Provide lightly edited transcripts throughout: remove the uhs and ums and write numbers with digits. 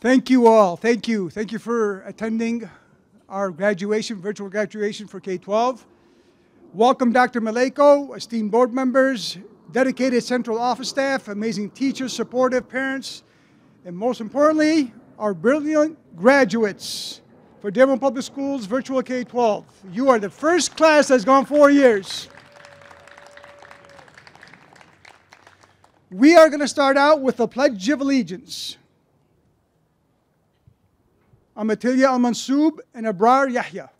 Thank you all. Thank you. Thank you for attending our graduation, virtual graduation for K-12. Welcome, Dr. Maleko, esteemed board members, dedicated central office staff, amazing teachers, supportive parents, and most importantly, our brilliant graduates for Dearborn Public Schools Virtual K-12. You are the first class that's gone 4 years. We are going to start out with the Pledge of Allegiance. Amatilia Al-Mansoob and Abrar Yahya.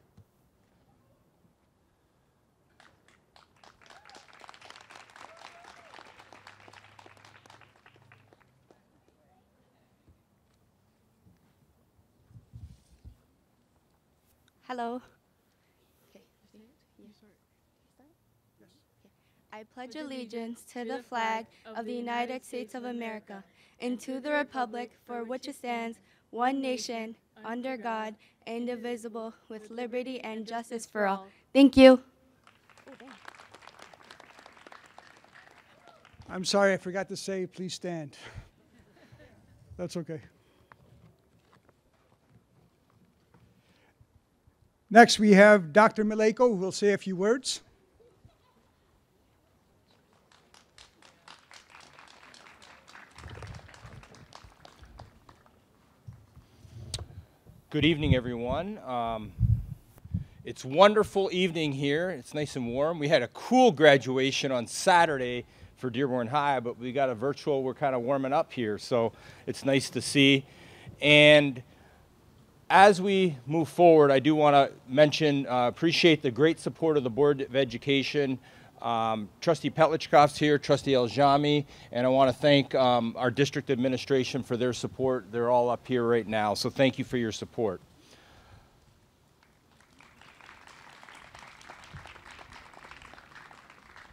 Hello. Okay. I pledge allegiance to the flag of the United States of America and to the republic for which it stands, one nation, under God, indivisible, with liberty and justice for all. Thank you. I'm sorry, I forgot to say, please stand. That's okay. Next, we have Dr. Maleko, who will say a few words. Good evening, everyone. It's a wonderful evening here. It's nice and warm. We had a cool graduation on Saturday for Dearborn High, but we got a virtual. We're kind of warming up here, so it's nice to see. And as we move forward, I do want to mention, appreciate the great support of the Board of Education. Trustee Petlichkoff's here, Trustee Aljami, and I want to thank our district administration for their support. They're all up here right now, so thank you for your support.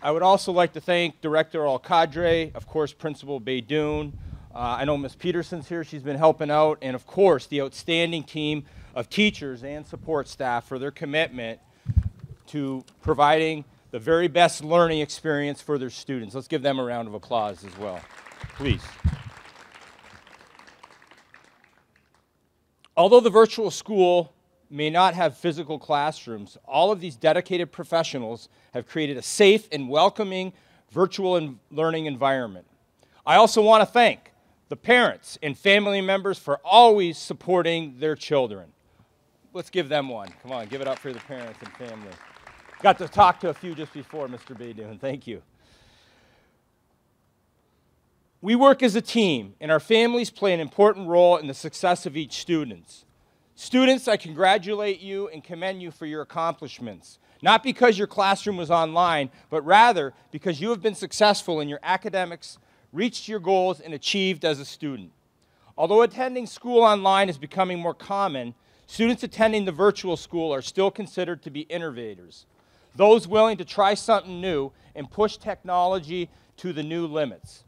I would also like to thank Director Al-Qadre, of course, Principal Baydoun. I know Ms. Peterson's here, she's been helping out, and of course, the outstanding team of teachers and support staff for their commitment to providing the very best learning experience for their students. Let's give them a round of applause as well. please. Although the virtual school may not have physical classrooms, all of these dedicated professionals have created a safe and welcoming virtual learning environment. I also want to thank the parents and family members for always supporting their children. Let's give them one. Come on, give it up for the parents and family. Got to talk to a few just before, Mr. Baydoun. Thank you. We work as a team, and our families play an important role in the success of each student. Students, I congratulate you and commend you for your accomplishments, not because your classroom was online, but rather because you have been successful in your academics, reached your goals, and achieved as a student. Although attending school online is becoming more common, students attending the virtual school are still considered to be innovators, those willing to try something new and push technology to the new limits.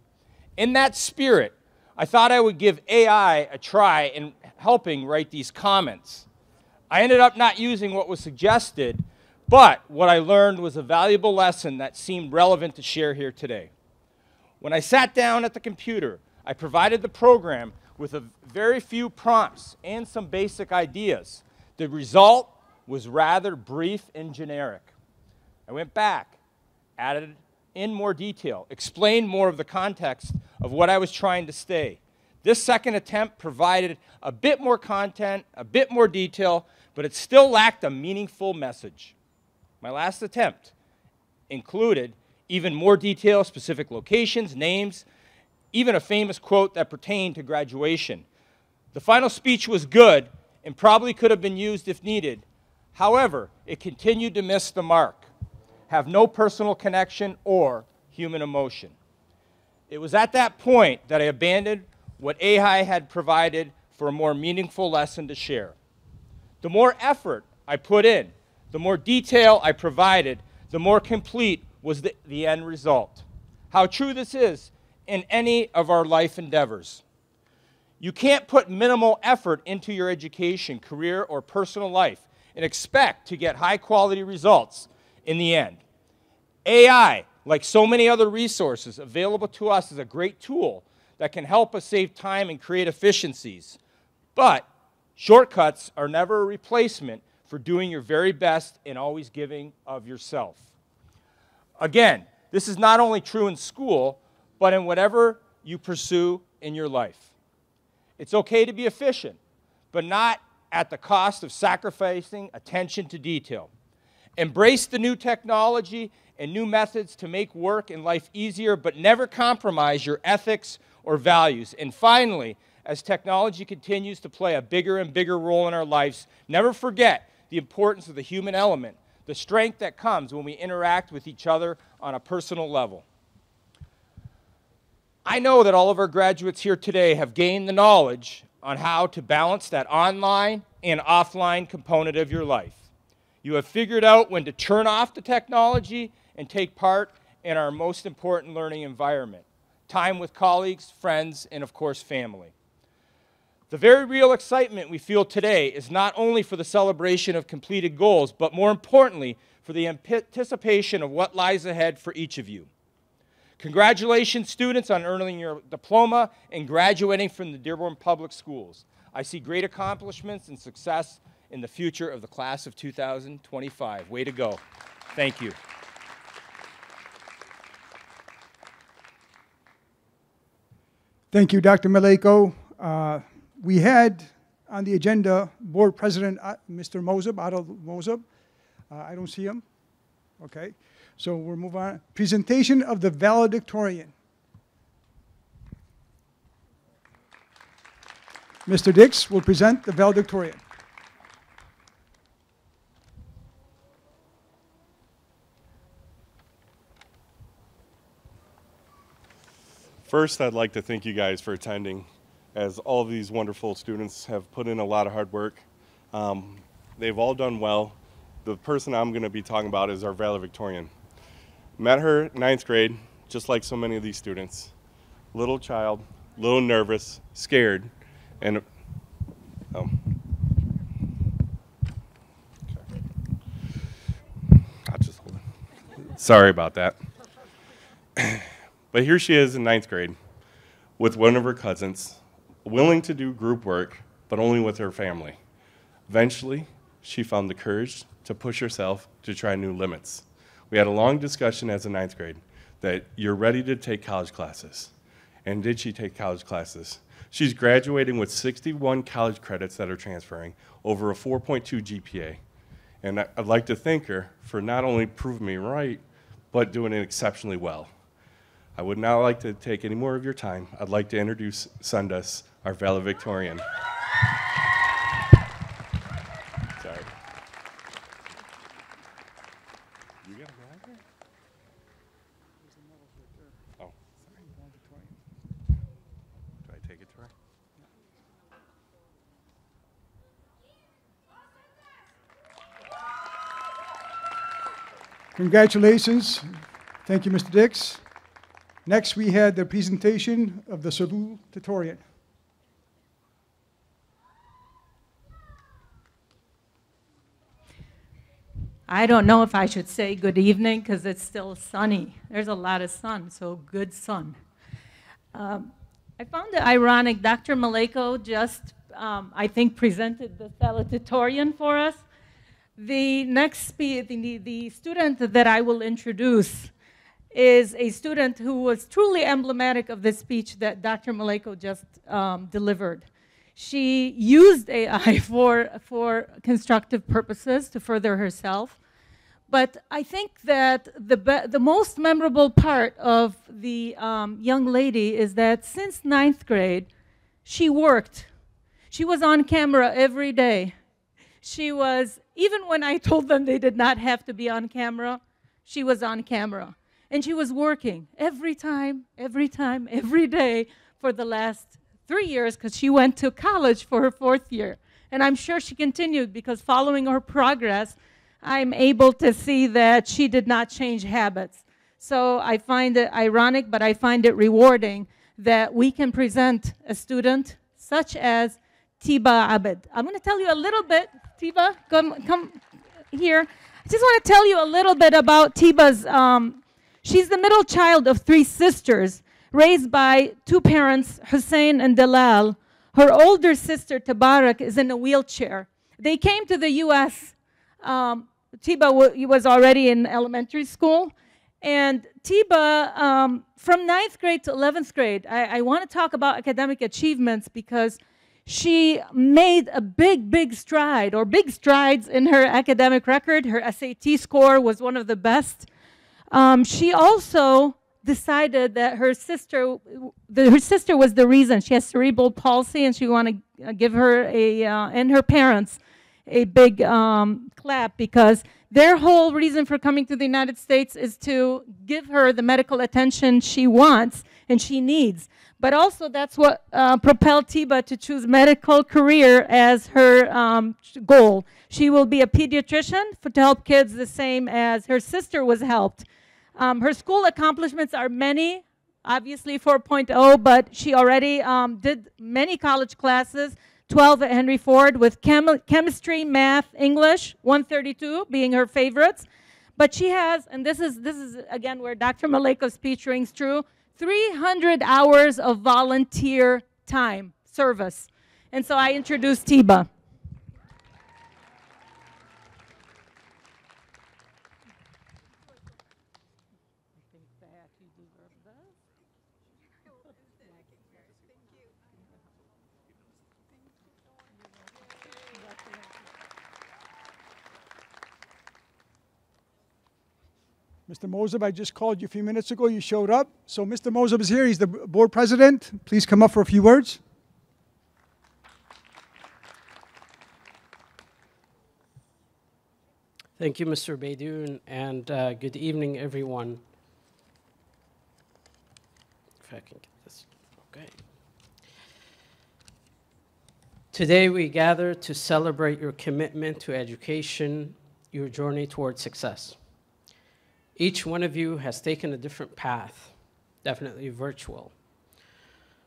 In that spirit, I thought I would give AI a try in helping write these comments. I ended up not using what was suggested, but what I learned was a valuable lesson that seemed relevant to share here today. When I sat down at the computer, I provided the program with a very few prompts and some basic ideas. The result was rather brief and generic. I went back, added in more detail, explained more of the context of what I was trying to say. This second attempt provided a bit more content, a bit more detail, but it still lacked a meaningful message. My last attempt included even more detail, specific locations, names, even a famous quote that pertained to graduation. The final speech was good and probably could have been used if needed. However, it continued to miss the mark, have no personal connection or human emotion. It was at that point that I abandoned what AI had provided for a more meaningful lesson to share. The more effort I put in, the more detail I provided, the more complete was the end result. How true this is in any of our life endeavors. You can't put minimal effort into your education, career, or personal life and expect to get high-quality results in the end. AI, like so many other resources available to us, is a great tool that can help us save time and create efficiencies. But shortcuts are never a replacement for doing your very best and always giving of yourself. Again, this is not only true in school, but in whatever you pursue in your life. It's okay to be efficient, but not at the cost of sacrificing attention to detail. Embrace the new technology and new methods to make work and life easier, but never compromise your ethics or values. And finally, as technology continues to play a bigger and bigger role in our lives, never forget the importance of the human element, the strength that comes when we interact with each other on a personal level. I know that all of our graduates here today have gained the knowledge on how to balance that online and offline component of your life. You have figured out when to turn off the technology and take part in our most important learning environment, time with colleagues, friends, and of course, family. The very real excitement we feel today is not only for the celebration of completed goals, but more importantly, for the anticipation of what lies ahead for each of you. Congratulations, students, on earning your diploma and graduating from the Dearborn Public Schools. I see great accomplishments and success in the future of the class of 2025. Way to go. Thank you. Thank you, Dr. Maleko. We had on the agenda Board President Mr. Moseb, Otto Moseb. I don't see him. Okay, so we'll move on. Presentation of the valedictorian. Mr. Dix will present the valedictorian. First, I'd like to thank you guys for attending, as all of these wonderful students have put in a lot of hard work. They've all done well. The person I'm going to be talking about is our valedictorian. Met her 9th grade, just like so many of these students. Little child, little nervous, scared, and okay. I'll just hold it. Sorry about that. But here she is in 9th grade. with one of her cousins, willing to do group work, but only with her family. Eventually, she found the courage to push herself to try new limits. We had a long discussion as a 9th grade that you're ready to take college classes. And did she take college classes? She's graduating with 61 college credits that are transferring, over a 4.2 GPA. And I'd like to thank her for not only proving me right, but doing it exceptionally well. I would now like to take any more of your time. I'd like to introduce Sundus, our valedictorian. Sorry. You got a flag there? Oh, sorry. Do I take it to her? Congratulations. Thank you, Mr. Dix. Next, we had the presentation of the salutatorian. I don't know if I should say good evening because it's still sunny. There's a lot of sun, so good sun. I found it ironic, Dr. Maleko just, I think, presented the salutatorian for us. The next the student that I will introduce is a student who was truly emblematic of the speech that Dr. Maleko just delivered. She used AI for constructive purposes to further herself. But I think that the most memorable part of the young lady is that since 9th grade, she worked. She was on camera every day. She was, even when I told them they did not have to be on camera, she was on camera. And she was working every every day for the last 3 years because she went to college for her 4th year. And I'm sure she continued because following her progress, I'm able to see that she did not change habits. So I find it ironic, but I find it rewarding that we can present a student such as Tiba Abed. I'm going to tell you a little bit. Tiba, come here. I just want to tell you a little bit about Tiba's. She's the middle child of 3 sisters, raised by 2 parents, Hussein and Dalal. Her older sister, Tabarak, is in a wheelchair. They came to the U.S. Tiba was already in elementary school. And Tiba, from 9th grade to 11th grade, I want to talk about academic achievements because she made a big stride, or big strides in her academic record. Her SAT score was one of the best. She also decided that her sister was the reason. She has cerebral palsy, and she wanted to give her and her parents a big clap because their whole reason for coming to the United States is to give her the medical attention she wants and she needs. But also that's what propelled Tiba to choose medical career as her goal. She will be a pediatrician to help kids the same as her sister was helped. Her school accomplishments are many, obviously 4.0, but she already did many college classes, 12 at Henry Ford with chemistry, math, English, 132 being her favorites. But she has, and this is again where Dr. Maleko's speech rings true, 300 hours of volunteer time, service. And so I introduced Tiba. Mr. Mozeb, I just called you a few minutes ago. You showed up. So Mr. Mozeb is here. He's the board president. Please come up for a few words. Thank you, Mr. Beydoun, and good evening, everyone. If I can get this, okay. Today we gather to celebrate your commitment to education, your journey towards success. Each one of you has taken a different path, definitely virtual.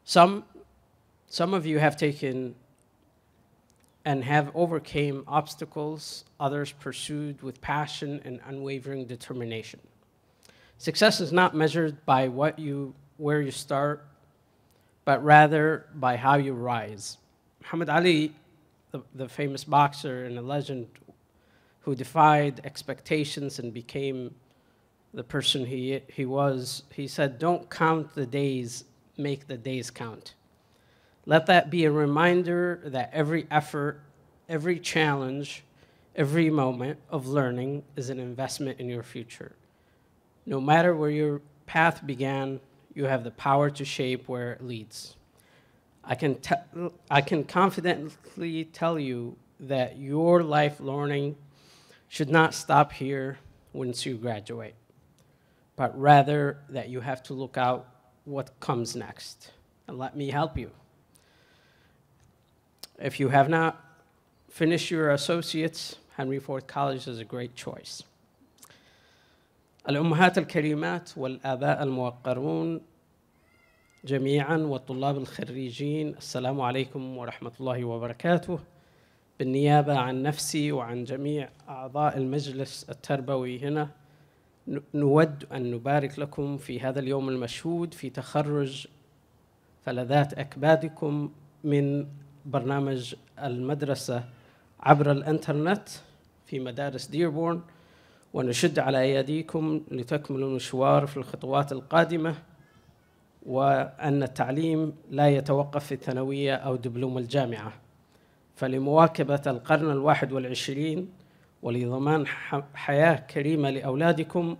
Some of you have taken and have overcame obstacles, others pursued with passion and unwavering determination. Success is not measured by where you start, but rather by how you rise. Muhammad Ali, the famous boxer and a legend who defied expectations and became the person he was, he said, "Don't count the days, make the days count." Let that be a reminder that every effort, every challenge, every moment of learning is an investment in your future. No matter where your path began, you have the power to shape where it leads. I can confidently tell you that your life learning should not stop here once you graduate, but rather that you have to look out what comes next. And let me help you. If you have not finished your associates, Henry Ford College is a great choice. الأمهات الكريمات والآباء الموقرون جميعاً والطلاب الخريجين، السلام عليكم ورحمة الله وبركاته. بالنيابة عن نفسي وعن جميع أعضاء المجلس التربوي هنا، نود أن نبارك لكم في هذا اليوم المشهود في تخرج فلذات أكبادكم من برنامج المدرسة عبر الإنترنت في مدارس ديربورن، ونشد على أيديكم لتكملوا المشوار في الخطوات القادمة، وأن التعليم لا يتوقف في الثانوية أو دبلوم الجامعة. فلمواكبة القرن 21 ولضمان حياة كريمة لأولادكم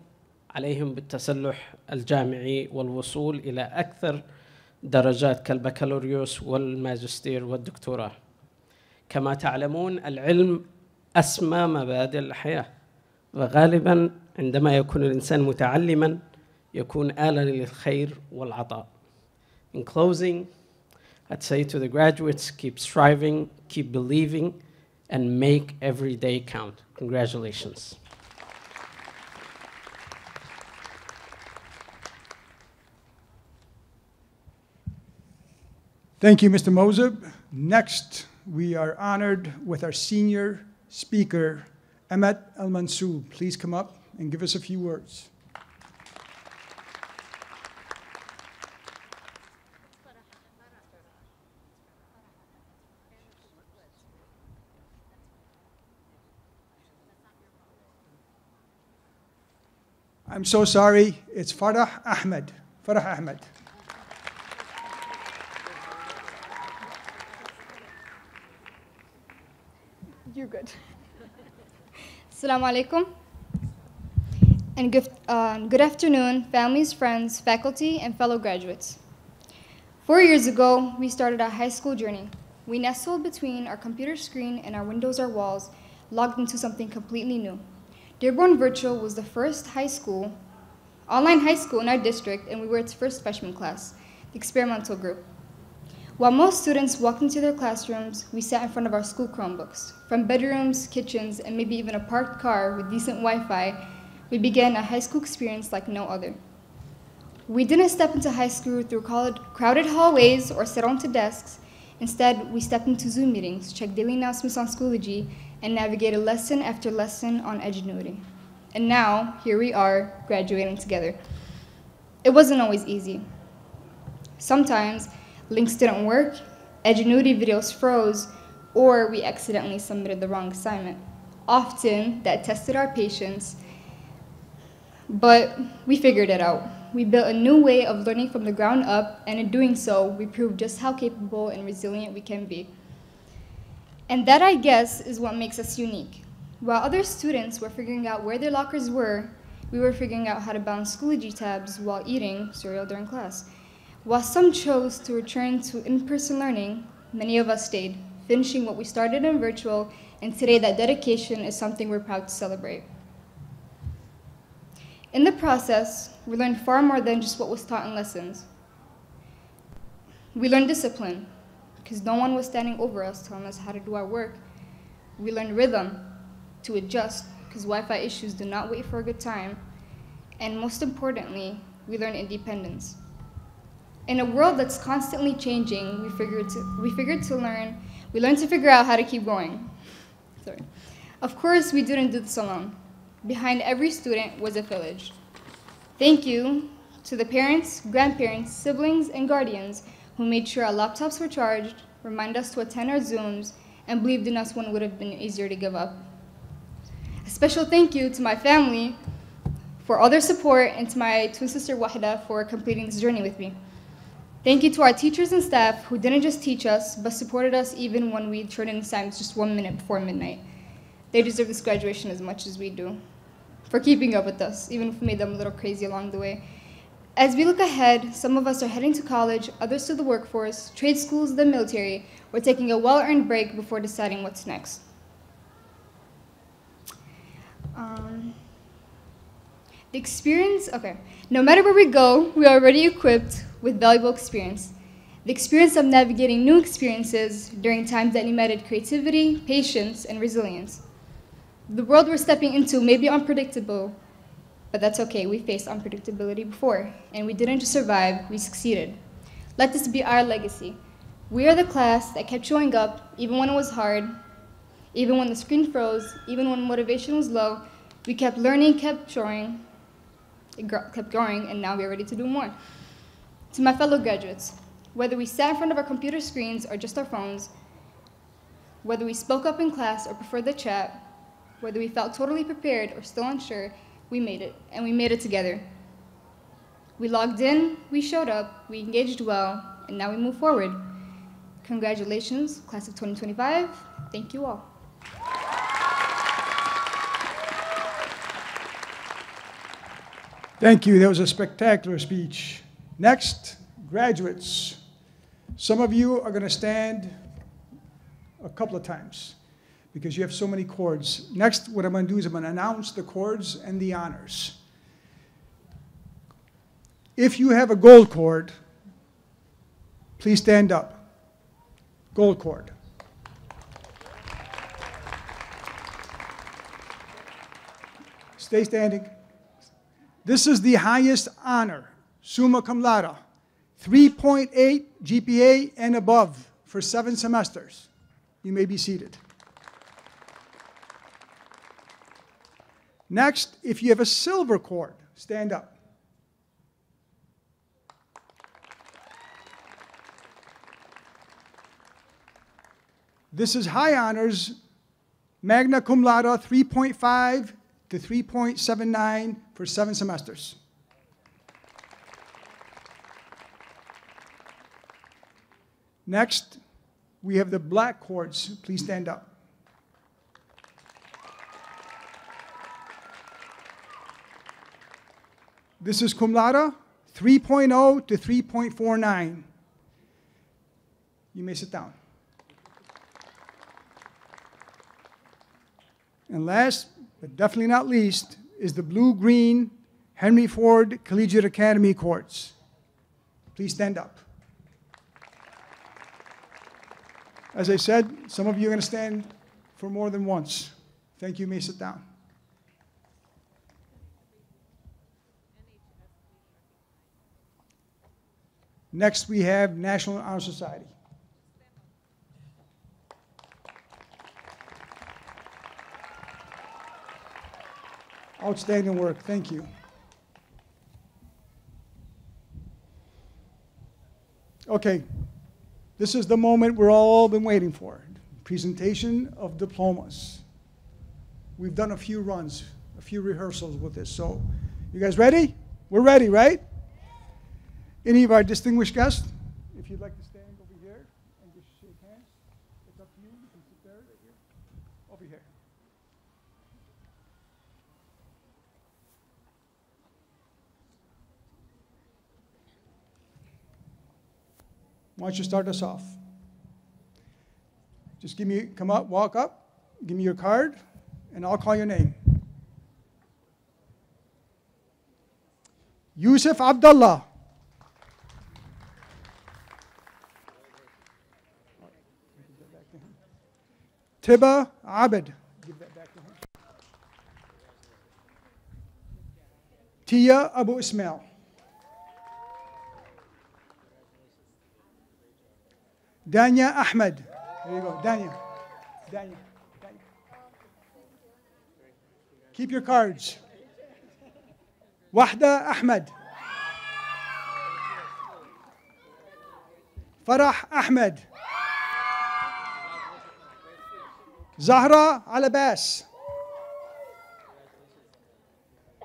عليهم بالتسلح الجامعي والوصول إلى أكثر درجات كالبكالوريوس والماجستير والدكتوراه. كما تعلمون العلم أسمى مبادئ الحياة، وغالباً عندما يكون الإنسان متعلماً يكون آلة للخير والعطاء. In closing, I'd say to the graduates, keep striving, keep believing, and make every day count. Congratulations. Thank you, Mr. Moseb. Next, we are honored with our senior speaker, Ahmed El-Mansoub. Please come up and give us a few words. I'm so sorry, it's Farah Ahmed. Farah Ahmed. You're good. Assalamu alaikum. And good afternoon, families, friends, faculty, and fellow graduates. 4 years ago, we started our high school journey. We nestled between our computer screen and our windows or walls, logged into something completely new. Dearborn Virtual was the first online high school in our district, and we were its first freshman class, the experimental group. While most students walked into their classrooms, we sat in front of our school Chromebooks. From bedrooms, kitchens, and maybe even a parked car with decent Wi-Fi, we began a high school experience like no other. We didn't step into high school through crowded hallways or sit onto desks. Instead, we stepped into Zoom meetings, checked daily announcements on Schoology, and navigated lesson after lesson on Edgenuity. And now, here we are, graduating together. It wasn't always easy. Sometimes, links didn't work, Edgenuity videos froze, or we accidentally submitted the wrong assignment. Often, that tested our patience, but we figured it out. We built a new way of learning from the ground up, and in doing so, we proved just how capable and resilient we can be. And that, I guess, is what makes us unique. While other students were figuring out where their lockers were, we were figuring out how to balance Schoology tabs while eating cereal during class. While some chose to return to in-person learning, many of us stayed, finishing what we started in virtual, and today that dedication is something we're proud to celebrate. In the process, we learned far more than just what was taught in lessons. We learned discipline, because no one was standing over us telling us how to do our work. We learned rhythm, to adjust, because Wi-Fi issues do not wait for a good time. And most importantly, we learned independence. In a world that's constantly changing, we learned to figure out how to keep going. Sorry. Of course, we didn't do this alone. Behind every student was a village. Thank you to the parents, grandparents, siblings, and guardians who made sure our laptops were charged, reminded us to attend our Zooms, and believed in us when it would have been easier to give up. A special thank you to my family for all their support and to my twin sister Wahida for completing this journey with me. Thank you to our teachers and staff who didn't just teach us, but supported us even when we turned in assignments just 1 minute before midnight. They deserve this graduation as much as we do, for keeping up with us, even if we made them a little crazy along the way. As we look ahead, some of us are heading to college, others to the workforce, trade schools, the military. We're taking a well-earned break before deciding what's next. The experience, okay. No matter where we go, we are already equipped with valuable experience. The experience of navigating new experiences during times that demanded creativity, patience, and resilience. The world we're stepping into may be unpredictable, but that's okay. We faced unpredictability before, and we didn't just survive, we succeeded. Let this be our legacy. We are the class that kept showing up, even when it was hard, even when the screen froze, even when motivation was low. We kept learning, kept growing, and now we're ready to do more. To my fellow graduates, whether we sat in front of our computer screens or just our phones, whether we spoke up in class or preferred the chat, whether we felt totally prepared or still unsure, we made it, and we made it together. We logged in, we showed up, we engaged well, and now we move forward. Congratulations, class of 2025. Thank you all. Thank you. That was a spectacular speech. Next, graduates. Some of you are going to stand a couple of times because you have so many cords. Next, what I'm going to do is I'm going to announce the cords and the honors. If you have a gold cord, please stand up. Gold cord. Stay standing. This is the highest honor, summa cum laude, 3.8 GPA and above for 7 semesters. You may be seated. Next, if you have a silver cord, stand up. This is high honors, magna cum laude, 3.5 to 3.79 for 7 semesters. Next, we have the black cords. Please stand up. This is cum laude, 3.0 to 3.49. You may sit down. And last, but definitely not least, is the blue-green Henry Ford Collegiate Academy cords. Please stand up. As I said, some of you are going to stand for more than once. Thank you. You may sit down. Next, we have National Honor Society. Outstanding work. Thank you. Okay, this is the moment we're all been waiting for. Presentation of diplomas. We've done a few runs, a few rehearsals with this. So, you guys ready? We're ready, right? Any of our distinguished guests? If you'd like to stand over here and just shake hands, it's up to you. You can sit there, right here. Over here. Why don't you start us off? Just give me, come up, walk up, give me your card, and I'll call your name. Yusuf Abdullah. Tiba Abed. Give that back to him. Tia Abu Ismail. Danya Ahmed. There you go, Danya. Danya. Keep your cards. Wahda Ahmed. فرح أحمد. زهرة علباس.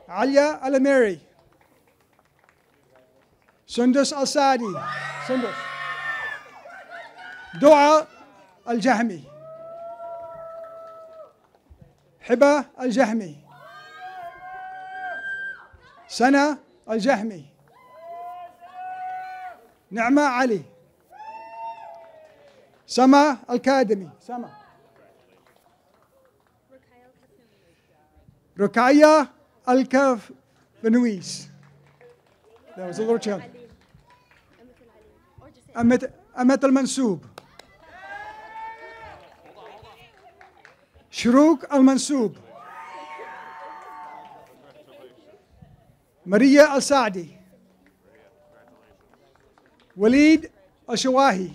عليا الميري. سندس السادي. سندس. دعاء الجهمي. حبة الجهمي. سنة الجهمي. نعمة علي. سما الكادمي. سما. ركاية الكفنويس. That was a little challenge. أمة المنسوب. شروق المنسوب. ماريا السعدي. وليد الشواهي.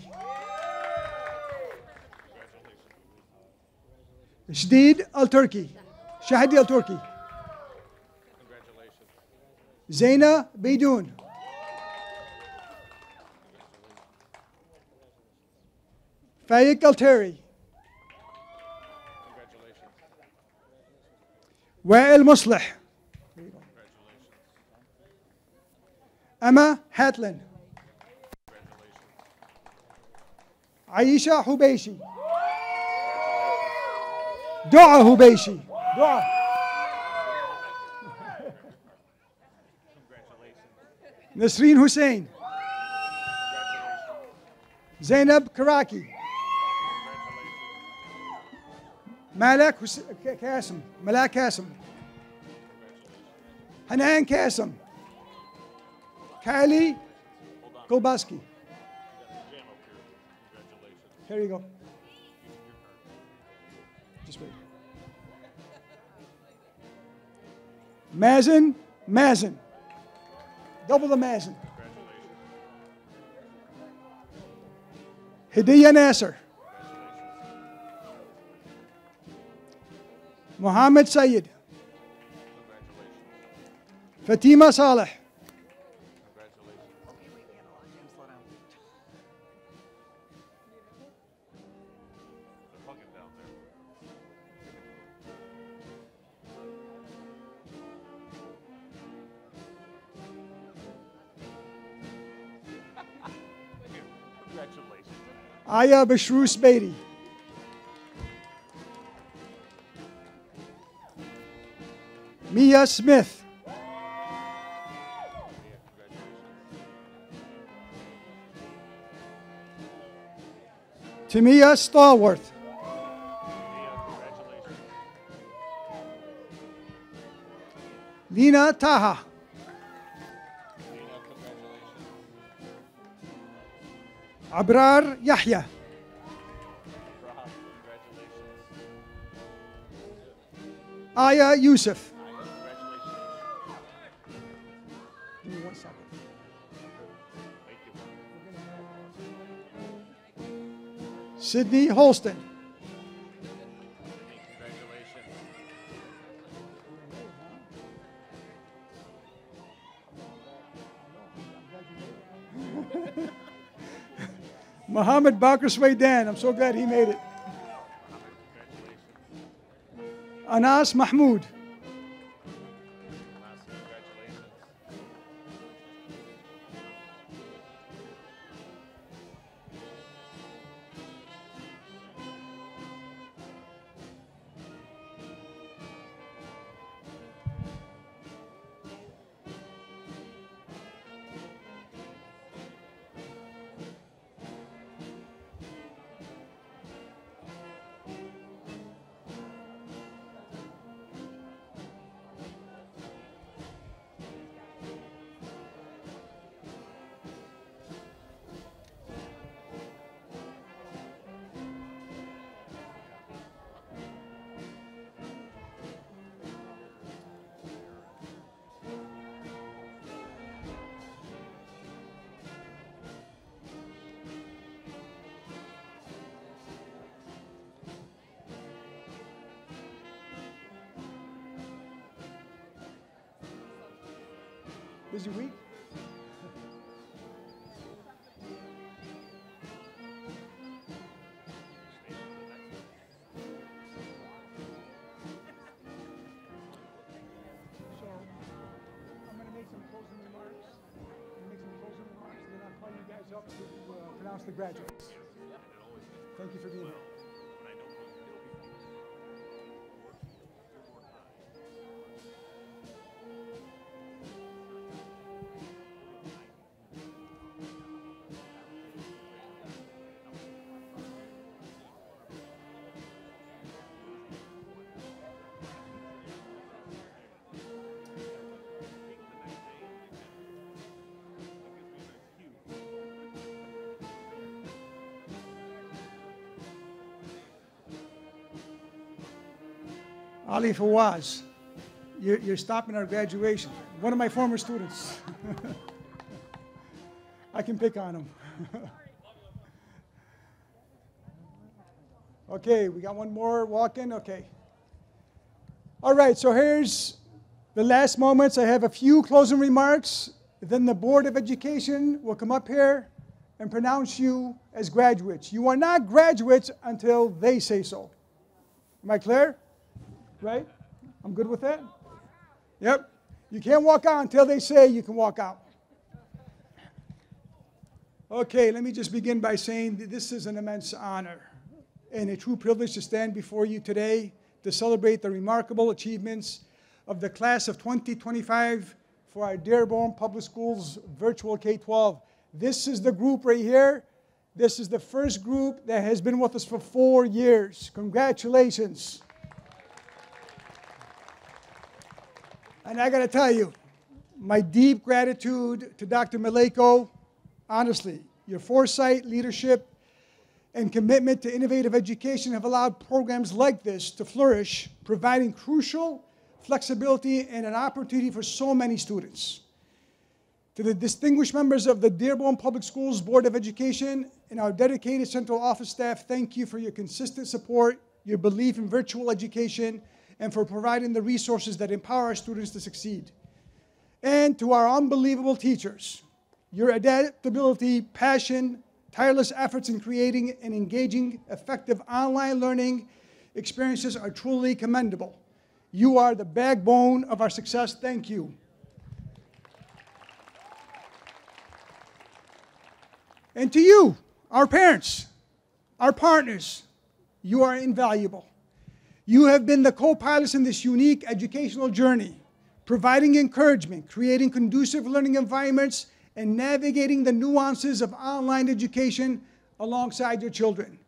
شديد التركي. شهدي التركي. زينة بيدون. فايق التيري. وائل مصلح. أما هاتلن. عيشة حبيشي. دعاء حبيشي. دعاء. نسرين حسين. زينب كراكي. مالك كاسم. ملاك كاسم. حنان كاسم. Kylie Kolbaski. Here you go. Just wait. Mazen, Mazen. Double the Mazen. Hidiya Nasser. Mohammed Sayed. Fatima Saleh. Aya Bashrus Beatty. Mia Smith. Tamia Stallworth. Lena Taha. Abrar Yahya. Aya Yusuf. Give me 1 second. Sydney Holston. Muhammad Bakr Swaydan. I'm so glad he made it. Anas Mahmoud. Busy week? yourself to pronounce the graduates. Thank you for being here. Ali Fawaz, you're stopping our graduation. One of my former students. I can pick on him. Okay, we got one more walk-in. Okay. All right, so here's the last moments. I have a few closing remarks. Then the Board of Education will come up here and pronounce you as graduates. You are not graduates until they say so. Am I clear? Right? I'm good with that? Yep. You can't walk out until they say you can walk out. Okay, let me just begin by saying that this is an immense honor and a true privilege to stand before you today to celebrate the remarkable achievements of the class of 2025 for our Dearborn Public Schools virtual K-12. This is the group right here. This is the first group that has been with us for 4 years. Congratulations. And I got to tell you, my deep gratitude to Dr. Maleko. Honestly, your foresight, leadership, and commitment to innovative education have allowed programs like this to flourish, providing crucial flexibility and an opportunity for so many students. To the distinguished members of the Dearborn Public Schools Board of Education and our dedicated central office staff, thank you for your consistent support, your belief in virtual education, and for providing the resources that empower our students to succeed. And to our unbelievable teachers, your adaptability, passion, tireless efforts in creating and engaging effective online learning experiences are truly commendable. You are the backbone of our success. Thank you. And to you, our parents, our partners, you are invaluable. You have been the co-pilots in this unique educational journey, providing encouragement, creating conducive learning environments, and navigating the nuances of online education alongside your children.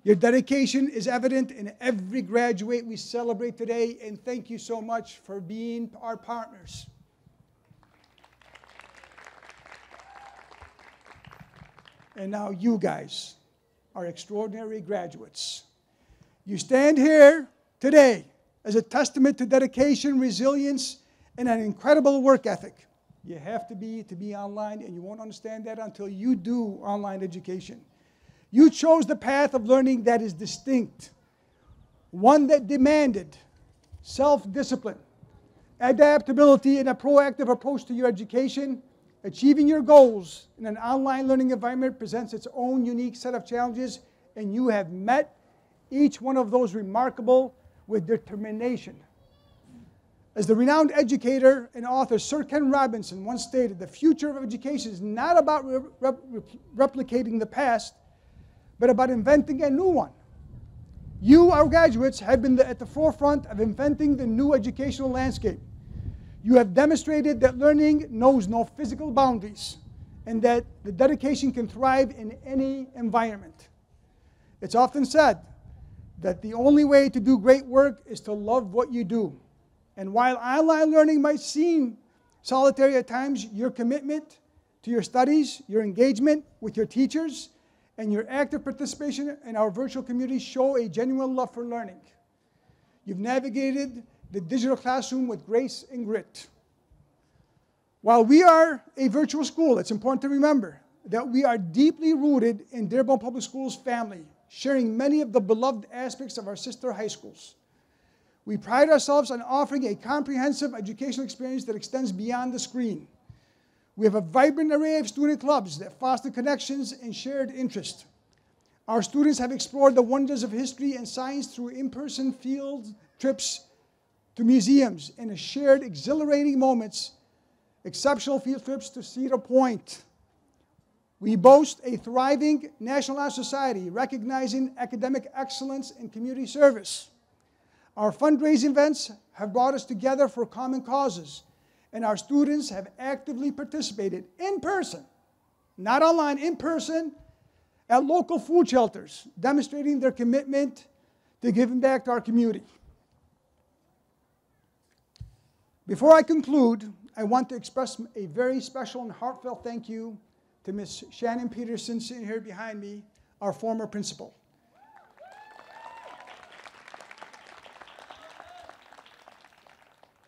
Your dedication is evident in every graduate we celebrate today, and thank you so much for being our partners. And now you guys are extraordinary graduates. You stand here today as a testament to dedication, resilience, and an incredible work ethic. You have to be online, and you won't understand that until you do online education. You chose the path of learning that is distinct, one that demanded self-discipline, adaptability, and a proactive approach to your education. Achieving your goals in an online learning environment presents its own unique set of challenges, and you have met each one of those remarkable with determination. As the renowned educator and author Sir Ken Robinson once stated, the future of education is not about replicating the past, but about inventing a new one. You, our graduates, have been at the forefront of inventing the new educational landscape. You have demonstrated that learning knows no physical boundaries and that the dedication can thrive in any environment. It's often said that the only way to do great work is to love what you do. And while online learning might seem solitary at times, your commitment to your studies, your engagement with your teachers, and your active participation in our virtual community show a genuine love for learning. You've navigated the digital classroom with grace and grit. While we are a virtual school, it's important to remember that we are deeply rooted in Dearborn Public Schools family, sharing many of the beloved aspects of our sister high schools. We pride ourselves on offering a comprehensive educational experience that extends beyond the screen. We have a vibrant array of student clubs that foster connections and shared interest. Our students have explored the wonders of history and science through in-person field trips to museums and shared exhilarating moments, exceptional field trips to Cedar Point, We boast a thriving National Honor Society recognizing academic excellence and community service. Our fundraising events have brought us together for common causes, and our students have actively participated in person, not online, in person, at local food shelters, demonstrating their commitment to giving back to our community. Before I conclude, I want to express a very special and heartfelt thank you to Ms. Shannon Peterson, sitting here behind me, our former principal.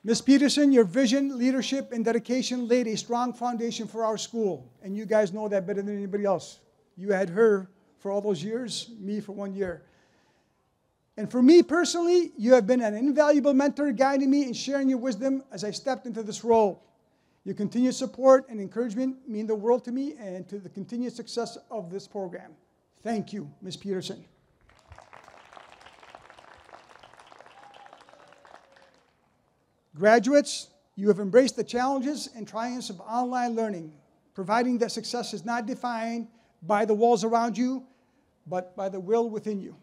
Ms. Peterson, your vision, leadership, and dedication laid a strong foundation for our school, and you guys know that better than anybody else. You had her for all those years, me for 1 year. And for me personally, you have been an invaluable mentor, guiding me and sharing your wisdom as I stepped into this role. Your continued support and encouragement mean the world to me and to the continued success of this program. Thank you, Ms. Peterson. Graduates, you have embraced the challenges and triumphs of online learning, providing that success is not defined by the walls around you, but by the will within you.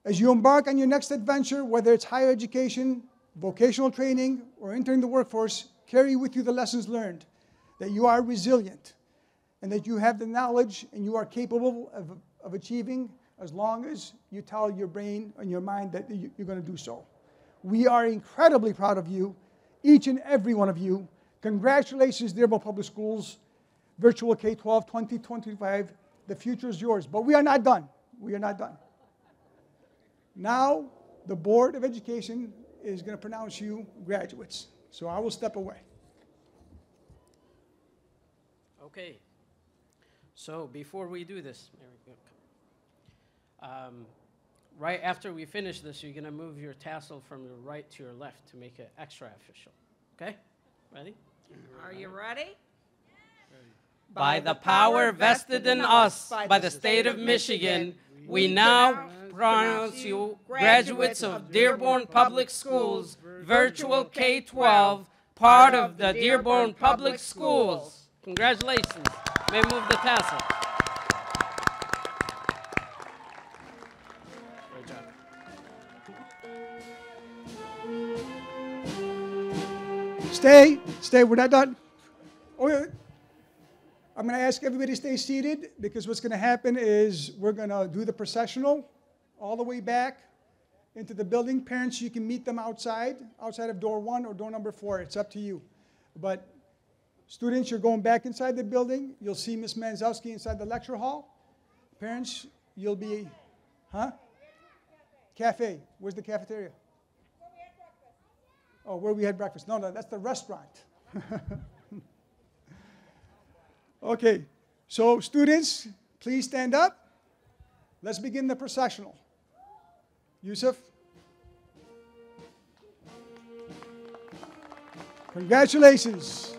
As you embark on your next adventure, whether it's higher education, vocational training, or entering the workforce, carry with you the lessons learned, that you are resilient, and that you have the knowledge and you are capable of achieving as long as you tell your brain and your mind that you're going to do so. We are incredibly proud of you, each and every one of you. Congratulations, Dearborn Public Schools, Virtual K-12 2025. The future is yours, but we are not done. We are not done. Now, the Board of Education is going to pronounce you graduates. So I will step away. Okay. So before we do this, right after we finish this, you're going to move your tassel from your right to your left to make it extra official. Okay? Ready? Are you ready? By the power vested in us by the state of Michigan, we now pronounce you graduates of Dearborn Public Schools, Virtual K-12, part of the Dearborn Public Schools. Congratulations. May move the tassel. Great job. Stay, we're not done. Oh, I'm going to ask everybody to stay seated, because what's going to happen is we're going to do the processional all the way back into the building. Parents, you can meet them outside of door 1 or door number 4. It's up to you. But students, you're going back inside the building. You'll see Ms. Manzowski inside the lecture hall. Parents, you'll be, Cafe. Where's the cafeteria? Oh, where we had breakfast. No, that's the restaurant. Okay, so students, please stand up. Let's begin the processional. Yusuf. Congratulations.